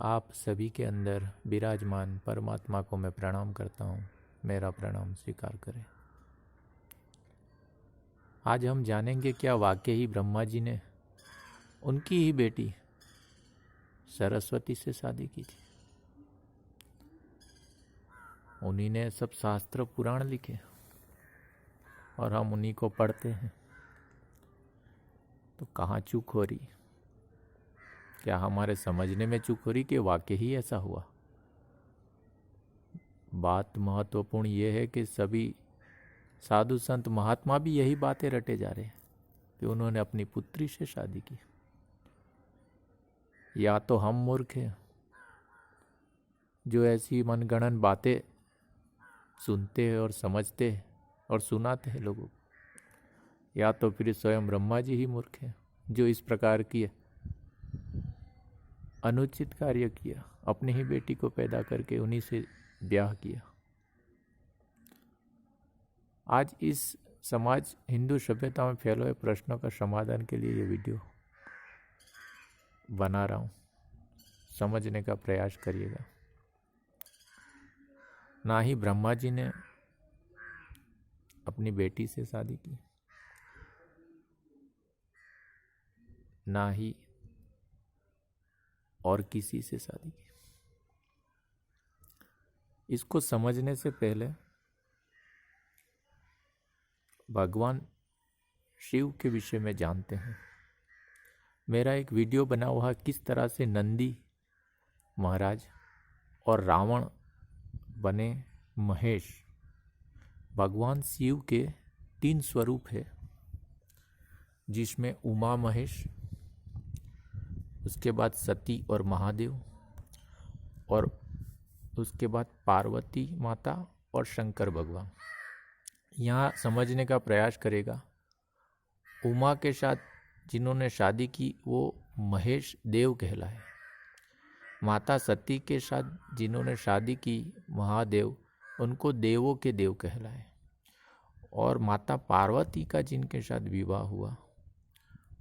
आप सभी के अंदर विराजमान परमात्मा को मैं प्रणाम करता हूँ। मेरा प्रणाम स्वीकार करें। आज हम जानेंगे क्या वाकई ही ब्रह्मा जी ने उनकी ही बेटी सरस्वती से शादी की थी। उन्हीं ने सब शास्त्र पुराण लिखे और हम उन्हीं को पढ़ते हैं। तो कहाँ चूक हो रही? क्या हमारे समझने में चूक हो रही कि वाकई ही ऐसा हुआ? बात महत्वपूर्ण ये है कि सभी साधु संत महात्मा भी यही बातें रटे जा रहे हैं कि उन्होंने अपनी पुत्री से शादी की। या तो हम मूर्ख हैं जो ऐसी मनगढ़ंत बातें सुनते हैं और समझते हैं और सुनाते हैं लोगों को, या तो फिर स्वयं ब्रह्मा जी ही मूर्ख हैं जो इस प्रकार की अनुचित कार्य किया, अपनी ही बेटी को पैदा करके उन्हीं से ब्याह किया। आज इस समाज हिंदू सभ्यता में फैले हुए प्रश्नों का समाधान के लिए ये वीडियो बना रहा हूँ। समझने का प्रयास करिएगा। ना ही ब्रह्मा जी ने अपनी बेटी से शादी की, ना ही और किसी से शादी की। इसको समझने से पहले भगवान शिव के विषय में जानते हैं। मेरा एक वीडियो बना हुआ है किस तरह से नंदी महाराज और रावण बने महेश। भगवान शिव के 3 स्वरूप है, जिसमें उमा महेश, उसके बाद सती और महादेव, और उसके बाद पार्वती माता और शंकर भगवान। यहाँ समझने का प्रयास करेगा। उमा के साथ जिन्होंने शादी की वो महेश देव कहलाए। माता सती के साथ जिन्होंने शादी की महादेव, उनको देवों के देव कहलाए। और माता पार्वती का जिनके साथ विवाह हुआ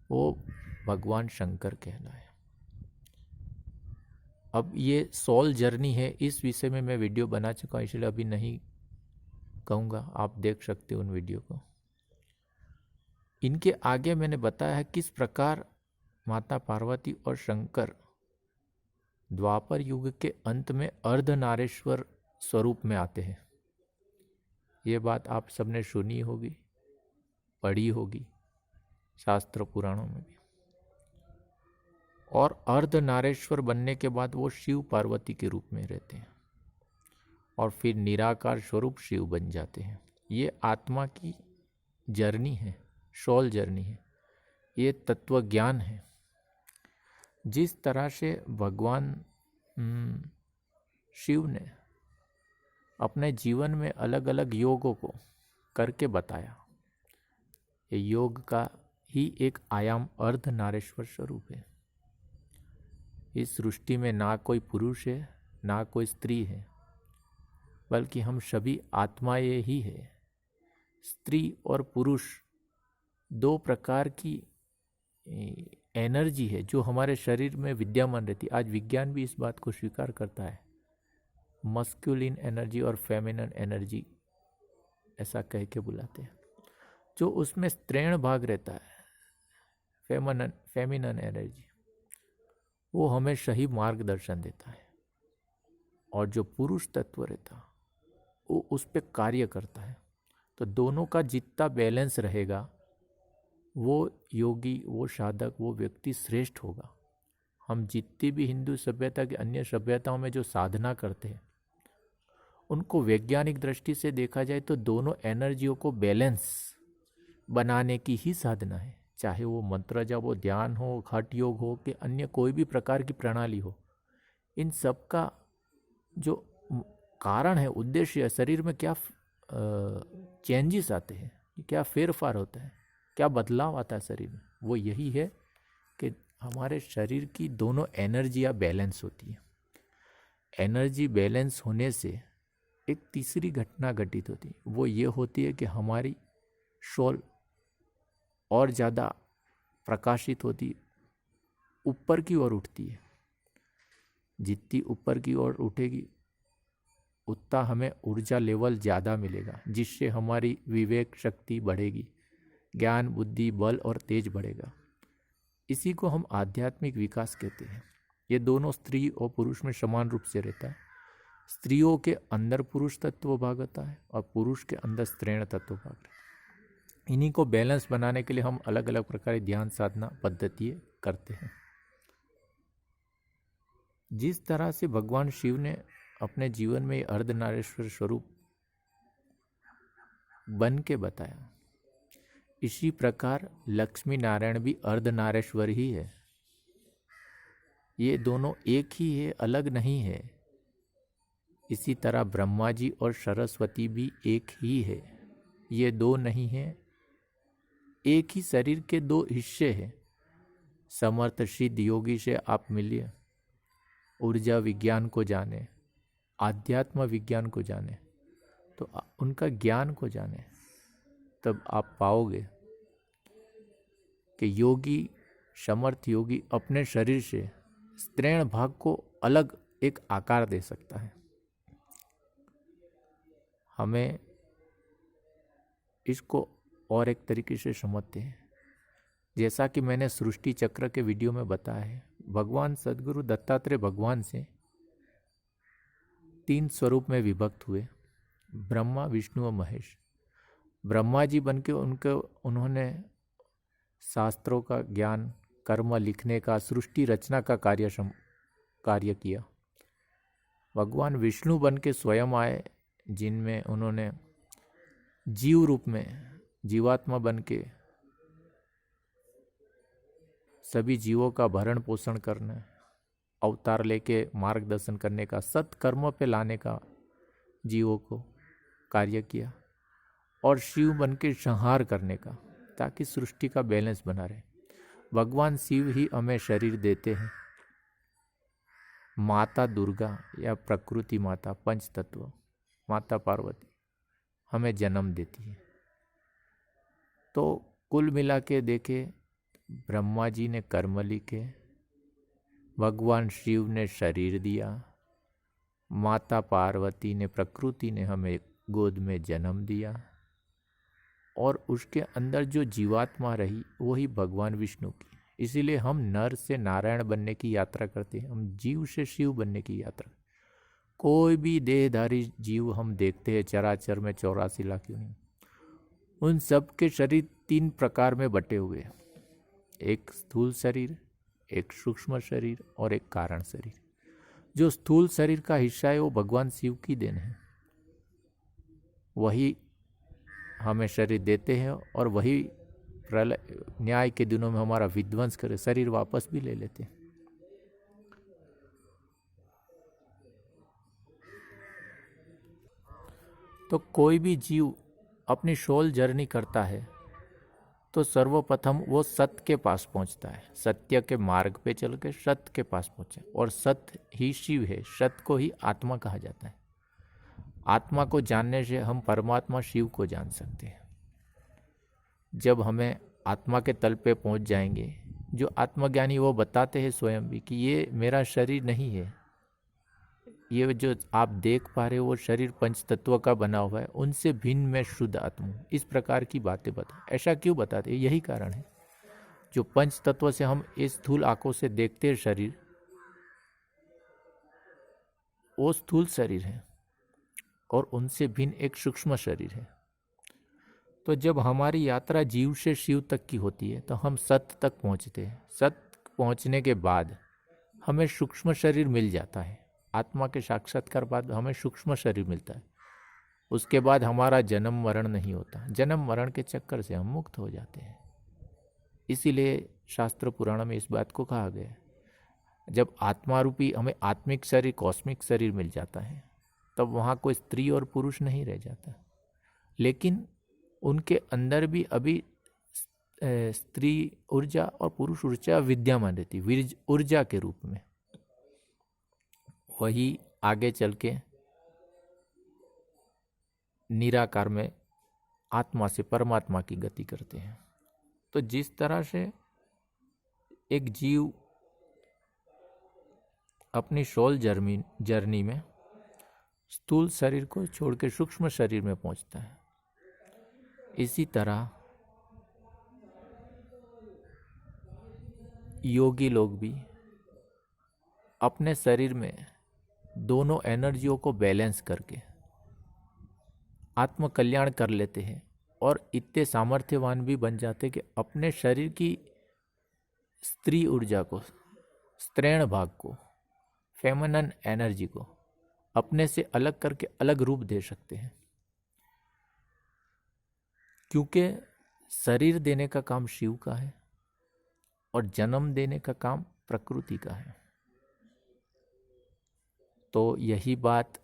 वो भगवान शंकर कहलाए। अब ये सोल जर्नी है, इस विषय में मैं वीडियो बना चुका हूँ, इसलिए अभी नहीं कहूँगा, आप देख सकते हो उन वीडियो को। इनके आगे मैंने बताया है किस प्रकार माता पार्वती और शंकर द्वापर युग के अंत में अर्धनारेश्वर स्वरूप में आते हैं। ये बात आप सबने सुनी होगी, पढ़ी होगी शास्त्र पुराणों में भी। और अर्धनारेश्वर बनने के बाद वो शिव पार्वती के रूप में रहते हैं और फिर निराकार स्वरूप शिव बन जाते हैं। ये आत्मा की जर्नी है, सोल जर्नी है, ये तत्व ज्ञान है। जिस तरह से भगवान शिव ने अपने जीवन में अलग अलग योगों को करके बताया, ये योग का ही एक आयाम अर्धनारेश्वर स्वरूप है। इस सृष्टि में ना कोई पुरुष है ना कोई स्त्री है, बल्कि हम सभी आत्माएं ही है। स्त्री और पुरुष 2 प्रकार की एनर्जी है जो हमारे शरीर में विद्यमान रहती है। आज विज्ञान भी इस बात को स्वीकार करता है। मस्कुलिन एनर्जी और फेमिनिन एनर्जी ऐसा कह के बुलाते हैं। जो उसमें स्त्रीण भाग रहता है, फेमिनिन एनर्जी, वो हमें सही मार्गदर्शन देता है। और जो पुरुष तत्व रहता है वो उस पर कार्य करता है। तो दोनों का जितना बैलेंस रहेगा वो योगी, वो साधक, वो व्यक्ति श्रेष्ठ होगा। हम जितनी भी हिंदू सभ्यता की अन्य सभ्यताओं में जो साधना करते हैं उनको वैज्ञानिक दृष्टि से देखा जाए तो दोनों एनर्जियों को बैलेंस बनाने की ही साधना है। चाहे वो मंत्र जाप हो, ध्यान हो, हठ योग हो कि अन्य कोई भी प्रकार की प्रणाली हो, इन सब का जो कारण है, उद्देश्य है, शरीर में क्या चेंजेस आते हैं, क्या फेरफार होता है, क्या बदलाव आता है शरीर में, वो यही है कि हमारे शरीर की दोनों एनर्जियाँ बैलेंस होती है। एनर्जी बैलेंस होने से एक तीसरी घटना घटित होती है। वो ये होती है कि हमारी सोल और ज़्यादा प्रकाशित होती, ऊपर की ओर उठती है। जितनी ऊपर की ओर उठेगी उतना हमें ऊर्जा लेवल ज़्यादा मिलेगा, जिससे हमारी विवेक शक्ति बढ़ेगी, ज्ञान बुद्धि बल और तेज बढ़ेगा। इसी को हम आध्यात्मिक विकास कहते हैं। ये दोनों स्त्री और पुरुष में समान रूप से रहता है। स्त्रियों के अंदर पुरुष तत्व भाग होता है और पुरुष के अंदर स्त्रीण तत्व भाग रहता है। इन्हीं को बैलेंस बनाने के लिए हम अलग अलग प्रकार की ध्यान साधना पद्धति करते हैं। जिस तरह से भगवान शिव ने अपने जीवन में अर्धनारीश्वर स्वरूप बन के बताया, इसी प्रकार लक्ष्मी नारायण भी अर्धनारीश्वर ही है। ये दोनों एक ही है, अलग नहीं है। इसी तरह ब्रह्मा जी और सरस्वती भी एक ही है, ये दो नहीं है। एक ही शरीर के दो हिस्से हैं। समर्थ सिद्ध योगी से आप मिलिए, ऊर्जा विज्ञान को जाने, आध्यात्म विज्ञान को जाने, तो उनका ज्ञान को जाने, तब आप पाओगे कि योगी, समर्थ योगी अपने शरीर से स्त्रीण भाग को अलग एक आकार दे सकता है। हमें इसको और एक तरीके से समझते हैं। जैसा कि मैंने सृष्टि चक्र के वीडियो में बताया है, भगवान सद्गुरु दत्तात्रेय भगवान से 3 स्वरूप में विभक्त हुए, ब्रह्मा विष्णु और महेश। ब्रह्मा जी बन के उन्होंने शास्त्रों का ज्ञान, कर्म लिखने का, सृष्टि रचना का कार्य किया। भगवान विष्णु बन के स्वयं आए, जिनमें उन्होंने जीव रूप में, जीवात्मा बन के सभी जीवों का भरण पोषण करना, अवतार लेके मार्गदर्शन करने का, सत्कर्म पे लाने का जीवों को कार्य किया, और शिव बन के संहार करने का, ताकि सृष्टि का बैलेंस बना रहे। भगवान शिव ही हमें शरीर देते हैं। माता दुर्गा या प्रकृति माता, पंच तत्व माता पार्वती हमें जन्म देती है। तो कुल मिला के देखे, ब्रह्मा जी ने कर्म लिखे, भगवान शिव ने शरीर दिया, माता पार्वती ने, प्रकृति ने हमें गोद में जन्म दिया, और उसके अंदर जो जीवात्मा रही वही भगवान विष्णु की। इसीलिए हम नर से नारायण बनने की यात्रा करते हैं, हम जीव से शिव बनने की यात्रा। कोई भी देहधारी जीव हम देखते हैं चराचर में, 84 लाख क्यों नहीं, उन सब के शरीर 3 प्रकार में बटे हुए हैं। एक स्थूल शरीर, एक सूक्ष्म शरीर और एक कारण शरीर। जो स्थूल शरीर का हिस्सा है वो भगवान शिव की देन है, वही हमें शरीर देते हैं, और वही प्रलय न्याय के दिनों में हमारा विध्वंस करे, शरीर वापस भी ले लेते हैं। तो कोई भी जीव अपनी सोल जर्नी करता है तो सर्वप्रथम वो सत्य के पास पहुंचता है, सत्य के मार्ग पे चल के सत्य के पास पहुंचे, और सत्य ही शिव है, सत्य को ही आत्मा कहा जाता है। आत्मा को जानने से हम परमात्मा शिव को जान सकते हैं। जब हमें आत्मा के तल पे पहुंच जाएंगे, जो आत्मज्ञानी वो बताते हैं स्वयं भी कि ये मेरा शरीर नहीं है, ये जो आप देख पा रहे हो वो शरीर पंच तत्व का बना हुआ है, उनसे भिन्न मैं शुद्ध आत्मा हूँ। इस प्रकार की बातें बता। ऐसा क्यों बताते हैं? यही कारण है, जो पंच तत्व से हम इस स्थूल आंखों से देखते हैं शरीर, वो स्थूल शरीर है, और उनसे भिन्न एक सूक्ष्म शरीर है। तो जब हमारी यात्रा जीव से शिव तक की होती है तो हम सत्य तक पहुँचते हैं। सत्य पहुँचने के बाद हमें सूक्ष्म शरीर मिल जाता है। आत्मा के साक्षात्कार बाद हमें सूक्ष्म शरीर मिलता है। उसके बाद हमारा जन्म मरण नहीं होता, जन्म मरण के चक्कर से हम मुक्त हो जाते हैं। इसीलिए शास्त्र पुराण में इस बात को कहा गया है, जब आत्मा रूपी हमें आत्मिक शरीर, कॉस्मिक शरीर मिल जाता है, तब वहाँ कोई स्त्री और पुरुष नहीं रह जाता। लेकिन उनके अंदर भी अभी स्त्री ऊर्जा और पुरुष ऊर्जा विद्यमान रहती, वीर्य ऊर्जा के रूप में। वही आगे चल के निराकार में आत्मा से परमात्मा की गति करते हैं। तो जिस तरह से एक जीव अपनी सोल जर्नी में स्थूल शरीर को छोड़ के सूक्ष्म शरीर में पहुंचता है। इसी तरह योगी लोग भी अपने शरीर में दोनों एनर्जियों को बैलेंस करके आत्म कल्याण कर लेते हैं और इतने सामर्थ्यवान भी बन जाते कि अपने शरीर की स्त्री ऊर्जा को, स्त्रैण भाग को, फेमिनिन एनर्जी को अपने से अलग करके अलग रूप दे सकते हैं। क्योंकि शरीर देने का काम शिव का है और जन्म देने का काम प्रकृति का है। तो यही बात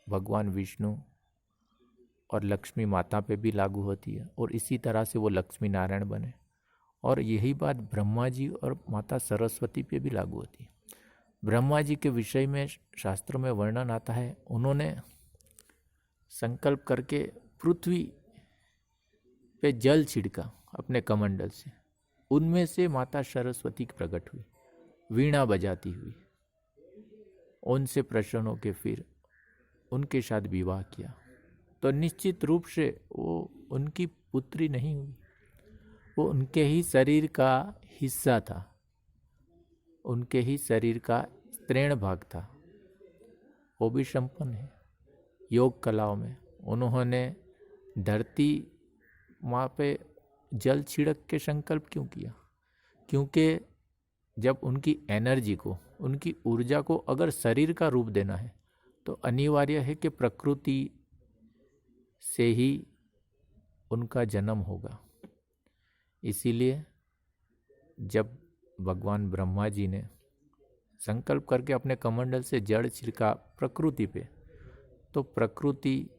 भगवान विष्णु और लक्ष्मी माता पे भी लागू होती है और इसी तरह से वो लक्ष्मी नारायण बने। और यही बात ब्रह्मा जी और माता सरस्वती पे भी लागू होती है। ब्रह्मा जी के विषय में शास्त्रों में वर्णन आता है, उन्होंने संकल्प करके पृथ्वी पे जल छिड़का अपने कमंडल से, उनमें से माता सरस्वती प्रकट हुई वीणा बजाती हुई। उनसे प्रसन्न होकर फिर उनके साथ विवाह किया। तो निश्चित रूप से वो उनकी पुत्री नहीं हुई, वो उनके ही शरीर का हिस्सा था, उनके ही शरीर का स्त्रैण भाग था। वो भी संपन्न है योग कलाओं में। उन्होंने धरती माँ पे जल छिड़क के संकल्प क्यों किया? क्योंकि जब उनकी एनर्जी को, उनकी ऊर्जा को अगर शरीर का रूप देना है तो अनिवार्य है कि प्रकृति से ही उनका जन्म होगा। इसीलिए जब भगवान ब्रह्मा जी ने संकल्प करके अपने कमंडल से जड़ छिड़का प्रकृति पे, तो प्रकृति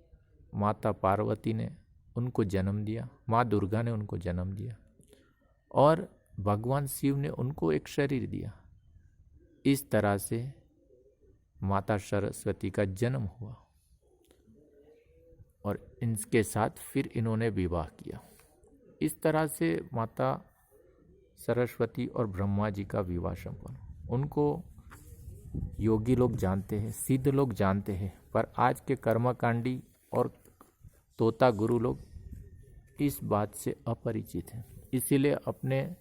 माता पार्वती ने उनको जन्म दिया, माँ दुर्गा ने उनको जन्म दिया और भगवान शिव ने उनको एक शरीर दिया। इस तरह से माता सरस्वती का जन्म हुआ और इनके साथ फिर इन्होंने विवाह किया। इस तरह से माता सरस्वती और ब्रह्मा जी का विवाह संपन्न। उनको योगी लोग जानते हैं, सिद्ध लोग जानते हैं, पर आज के कर्मकांडी और तोता गुरु लोग इस बात से अपरिचित हैं। इसीलिए अपने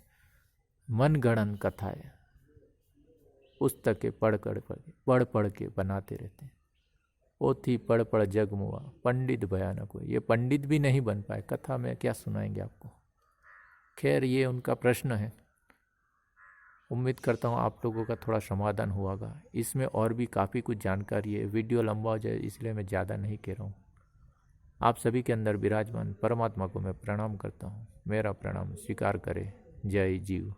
मनगढ़ंत कथाएं, पुस्तकें पढ़ के बनाते रहते हैं। पोथी पढ़ पढ़ जग मुआ, पंडित भयानक हुए। ये पंडित भी नहीं बन पाए, कथा में क्या सुनाएंगे आपको। खैर, ये उनका प्रश्न है। उम्मीद करता हूँ आप लोगों का थोड़ा समाधान हुआगा। इसमें और भी काफ़ी कुछ जानकारी है, वीडियो लंबा हो जाए इसलिए मैं ज़्यादा नहीं कह रहा हूँ। आप सभी के अंदर विराजमान परमात्मा को मैं प्रणाम करता हूँ। मेरा प्रणाम स्वीकार करें। जय जीव।